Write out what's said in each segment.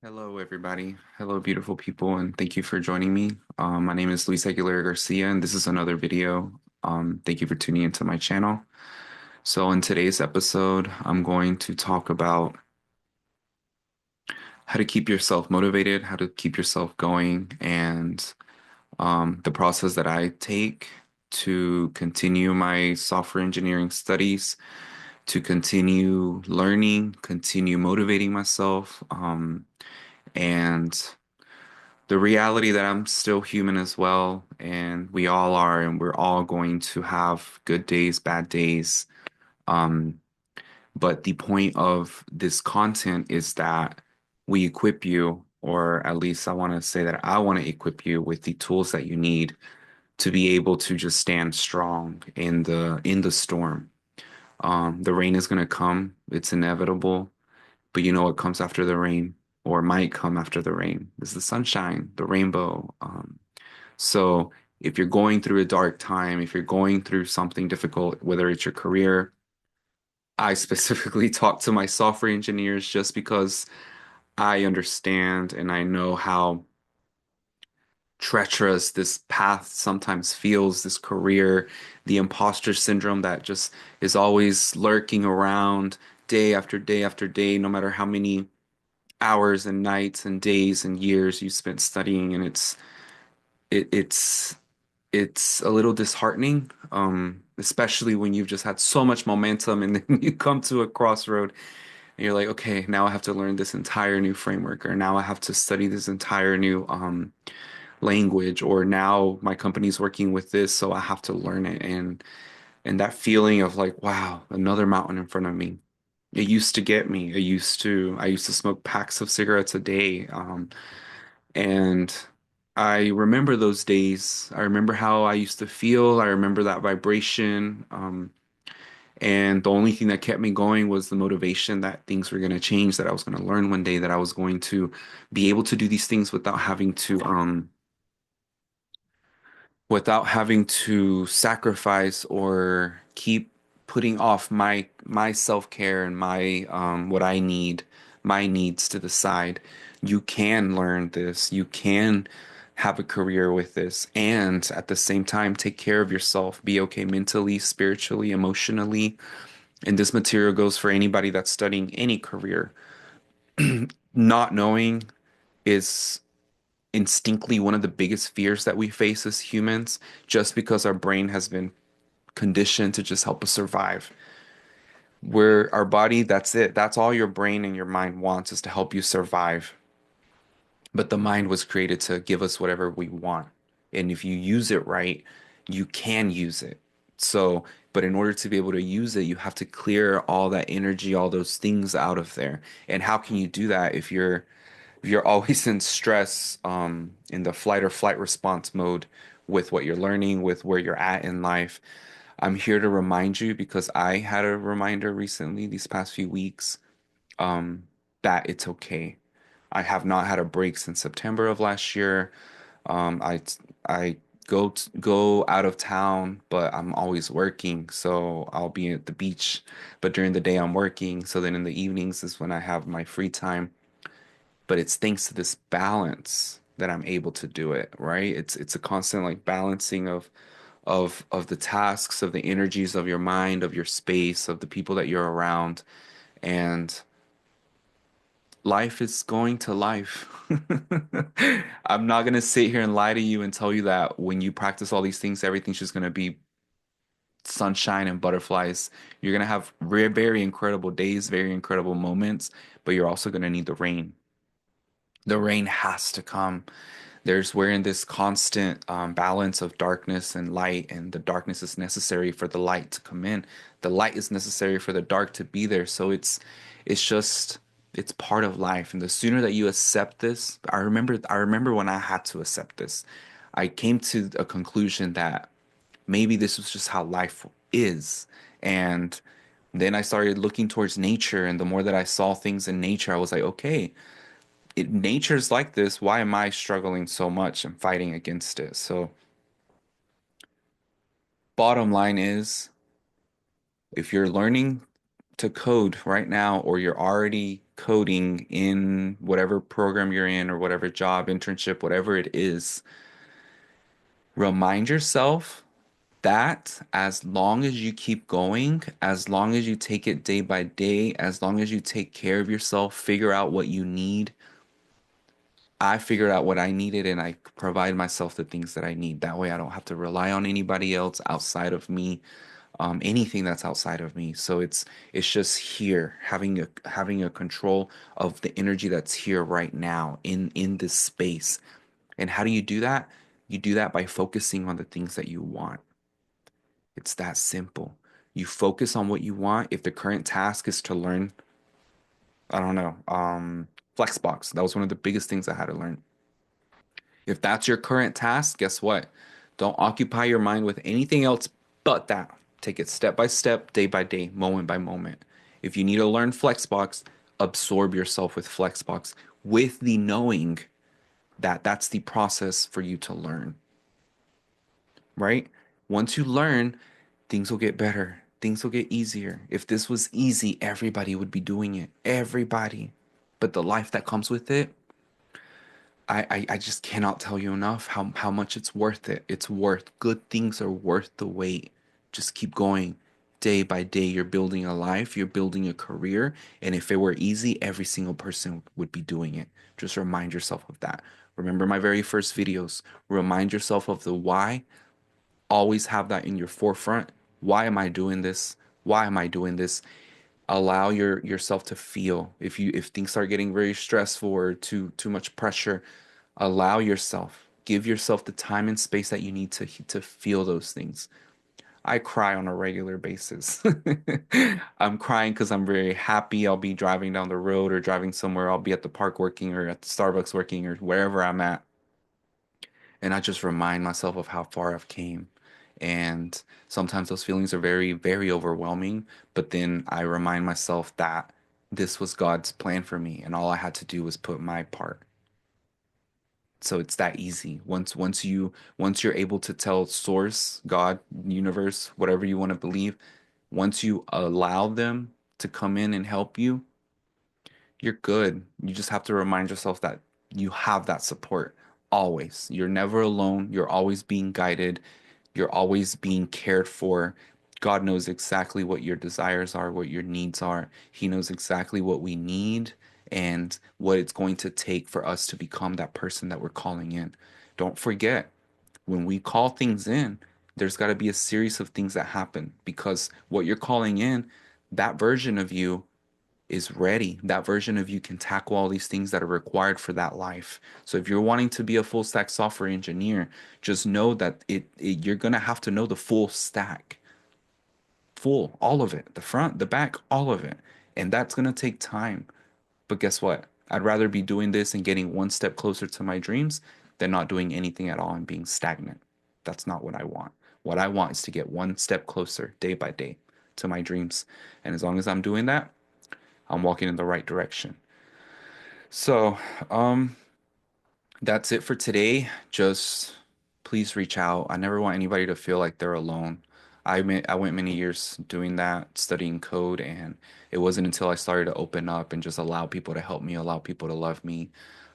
Hello, everybody. Hello, beautiful people, and thank you for joining me. My name is Luis Aguilera Garcia, and this is another video. Thank you for tuning into my channel. So, in today's episode, I'm going to talk about how to keep yourself motivated, how to keep yourself going, and the process that I take to continue my software engineering studies, to continue learning, continue motivating myself, and the reality that I'm still human as well, and we all are, and we're all going to have good days, bad days. Um, but the point of this content is that we equip you, or at least I want to say that I want to equip you with the tools that you need to be able to just stand strong in the storm. The rain is going to come; it's inevitable. But you know what comes after the rain, or might come after the rain, is the sunshine, the rainbow. So if you're going through a dark time, if you're going through something difficult, whether it's your career, I specifically talk to my software engineers just because I understand and I know how treacherous this path sometimes feels, this career, the imposter syndrome that just is always lurking around day after day after day, no matter how many hours and nights and days and years you spent studying. And it, it's it's a little disheartening, especially when you've just had so much momentum and then you come to a crossroad and you're like, okay, now I have to learn this entire new framework, or now I have to study this entire new language, or now my company's working with this, so I have to learn it. And that feeling of like, wow, another mountain in front of me. It used to get me. I used to smoke packs of cigarettes a day. And I remember those days. I remember how I used to feel. I remember that vibration. And the only thing that kept me going was the motivation that things were going to change, that I was going to learn one day, that I was going to be able to do these things without having to sacrifice or keep putting off my self-care and my what I need, my needs to the side. You can learn this. You can have a career with this and at the same time take care of yourself, be okay mentally, spiritually, emotionally. And this material goes for anybody that's studying any career. Not knowing is instinctively one of the biggest fears that we face as humans, just because our brain has been conditioned to just help us survive. Where our body, that's it. That's all your brain and your mind wants, is to help you survive. But the mind was created to give us whatever we want. And if you use it right, you can use it. So, but in order to be able to use it, you have to clear all that energy, all those things out of there. And how can you do that if you're always in stress, in the flight or flight response mode with what you're learning, with where you're at in life? I'm here to remind you, because I had a reminder recently these past few weeks, um, that it's okay. I have not had a break since September of last year. I go out of town, but I'm always working, so I'll be at the beach, but during the day I'm working. So then in the evenings is when I have my free time. But it's thanks to this balance that I'm able to do it, right? It's a constant like balancing of the tasks, of the energies of your mind, of your space, of the people that you're around. And life is going to life. I'm not gonna sit here and lie to you and tell you that when you practice all these things, everything's just gonna be sunshine and butterflies. You're gonna have very, very incredible days, very incredible moments, but you're also gonna need the rain. The rain has to come. We're in this constant balance of darkness and light, and the darkness is necessary for the light to come in. The light is necessary for the dark to be there. So it's just it's part of life. And the sooner that you accept this, I remember when I had to accept this. I came to a conclusion that maybe this was just how life is. And then I started looking towards nature, and the more that I saw things in nature, I was like, okay, nature's like this. Why am I struggling so much and fighting against it? So, bottom line is, if you're learning to code right now, or you're already coding in whatever program you're in or whatever job, internship, whatever it is, remind yourself that as long as you keep going, as long as you take it day by day, as long as you take care of yourself, figure out what you need. I figured out what I needed and I provide myself the things that I need. That way I don't have to rely on anybody else outside of me, anything that's outside of me. So it's just here, having a control of the energy that's here right now in this space. And how do you do that? You do that by focusing on the things that you want. It's that simple. You focus on what you want. If the current task is to learn, I don't know, Flexbox, that was one of the biggest things I had to learn. If that's your current task, guess what? Don't occupy your mind with anything else but that. Take it step by step, day by day, moment by moment. If you need to learn Flexbox, absorb yourself with Flexbox with the knowing that that's the process for you to learn, right? Once you learn, things will get better. Things will get easier. If this was easy, everybody would be doing it. Everybody. But the life that comes with it, I just cannot tell you enough how much it's worth it. It's worth, good things are worth the wait. Just keep going. Day by day, you're building a life, you're building a career. And if it were easy, every single person would be doing it. Just remind yourself of that. Remember my very first videos. Remind yourself of the why. Always have that in your forefront. Why am I doing this? Why am I doing this? Allow yourself to feel. If things start getting very stressful or too much pressure, allow yourself. Give yourself the time and space that you need to feel those things. I cry on a regular basis. I'm crying because I'm very happy. I'll be driving down the road or driving somewhere. I'll be at the park working or at the Starbucks working or wherever I'm at. And I just remind myself of how far I've came. And sometimes those feelings are very, very overwhelming. But then I remind myself that this was God's plan for me, and all I had to do was put my part. So it's that easy. Once you're able to tell source, God, universe, whatever you want to believe, once you allow them to come in and help you, you're good. You just have to remind yourself that you have that support always. You're never alone. You're always being guided. You're always being cared for. God knows exactly what your desires are, what your needs are. He knows exactly what we need and what it's going to take for us to become that person that we're calling in. Don't forget, when we call things in, there's got to be a series of things that happen because what you're calling in, that version of you is ready. That version of you can tackle all these things that are required for that life. So if you're wanting to be a full stack software engineer, just know that you're gonna have to know the full stack, full, all of it, the front, the back, all of it. And that's gonna take time. But guess what? I'd rather be doing this and getting one step closer to my dreams than not doing anything at all and being stagnant. That's not what I want. What I want is to get one step closer day by day to my dreams. And as long as I'm doing that, I'm walking in the right direction. So, that's it for today. Just please reach out. I never want anybody to feel like they're alone. I went many years doing that, studying code, and it wasn't until I started to open up and just allow people to help me, allow people to love me.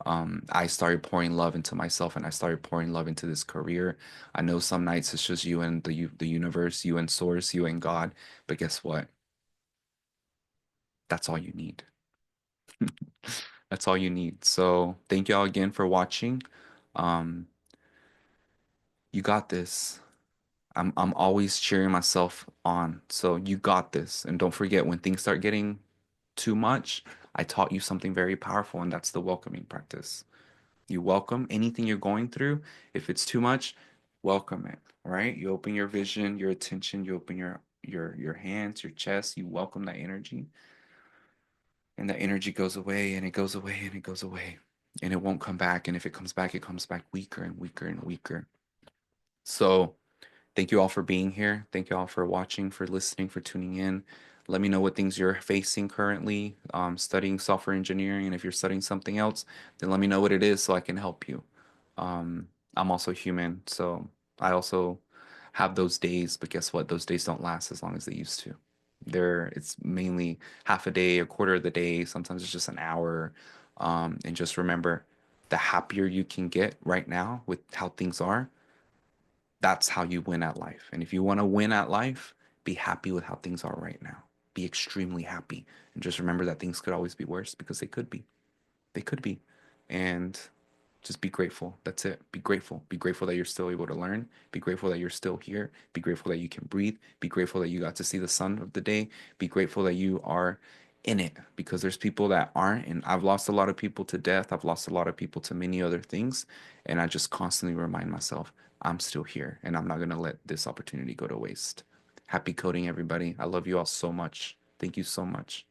I started pouring love into myself and I started pouring love into this career. I know some nights it's just you and the universe, you and source, you and God, but guess what? That's all you need. That's all you need. So thank y'all again for watching. Um, you got this. I'm always cheering myself on. So you got this. And don't forget when things start getting too much, I taught you something very powerful, and that's the welcoming practice. You welcome anything you're going through. If it's too much, welcome it. All right? You open your vision, your attention, you open your hands, your chest, you welcome that energy. And that energy goes away and it goes away and it goes away. And it won't come back. And if it comes back weaker and weaker and weaker. So thank you all for being here. Thank you all for watching, for listening, for tuning in. Let me know what things you're facing currently, studying software engineering. And if you're studying something else, then let me know what it is so I can help you. I'm also human, so I also have those days, but guess what? Those days don't last as long as they used to. It's mainly half a day, a quarter of the day. Sometimes it's just an hour. And just remember, the happier you can get right now with how things are, that's how you win at life. And if you want to win at life, be happy with how things are right now. Be extremely happy. And just remember that things could always be worse because they could be. They could be. And just be grateful. That's it. Be grateful. Be grateful that you're still able to learn. Be grateful that you're still here. Be grateful that you can breathe. Be grateful that you got to see the sun of the day. Be grateful that you are in it because there's people that aren't. And I've lost a lot of people to death. I've lost a lot of people to many other things. And I just constantly remind myself, I'm still here and I'm not going to let this opportunity go to waste. Happy coding, everybody. I love you all so much. Thank you so much.